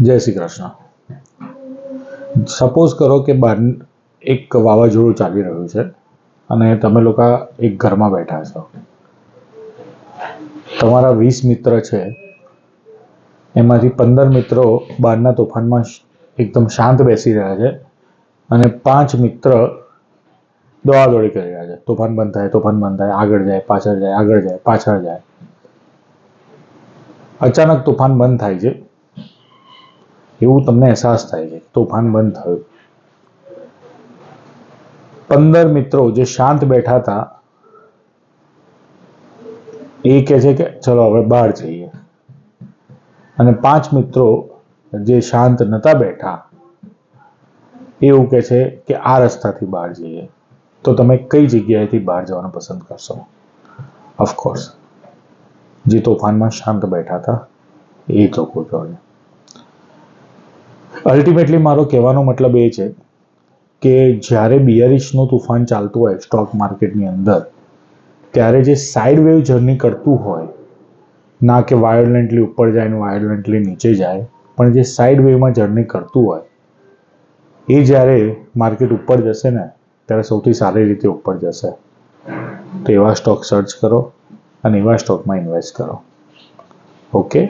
જય શ્રી કૃષ્ણ. સપોઝ કરો કે બહાર એક વાવાઝોડું ચાલી રહ્યું છે અને તમે લોકો એક ઘરમાં બેઠા છો. તમારા 20 મિત્ર છે, એમાંથી 15 મિત્રો બહારના તોફાનમાં એકદમ શાંત બેસી રહ્યા છે અને 5 મિત્ર દોડાદોડી કરી રહ્યા છે. તોફાન બંધ થાય, તોફાન બંધ થાય, આગળ જાય, પાછળ જાય, આગળ જાય, પાછળ જાય. અચાનક તોફાન બંધ થાય છે, એવું તમને અહેસાસ થાય છે. તોફાન બંધ થયું. 15 મિત્રો જે શાંત બેઠા હતા એ કહે છે કે ચલો હવે બહાર જઈએ, અને 5 મિત્રો જે શાંત નહોતા બેઠા એવું કહે છે કે આ રસ્તાથી બહાર જઈએ. તો તમે કઈ જગ્યાએથી બહાર જવાનું પસંદ કરશો? ઓફકોર્સ જે તોફાનમાં શાંત બેઠા હતા એ લોકો જોડે. અલ્ટિમેટલી મારો કહેવાનો મતલબ એ છે કે જ્યારે બિયરિશનું તોફાન ચાલતું હોય સ્ટોક માર્કેટની અંદર, ત્યારે જે સાઇડ વેવ જર્ની કરતું હોય, ના કે વાયોલન્ટલી ઉપર જાય ને વાયોલન્ટલી નીચે જાય, પણ જે સાઇડ વેવમાં જર્ની કરતું હોય એ જ્યારે માર્કેટ ઉપર જશે ને ત્યારે સૌથી સારી રીતે ઉપર જશે. તો એવા સ્ટોક સર્ચ કરો અને એવા સ્ટોકમાં ઇન્વેસ્ટ કરો. ઓકે.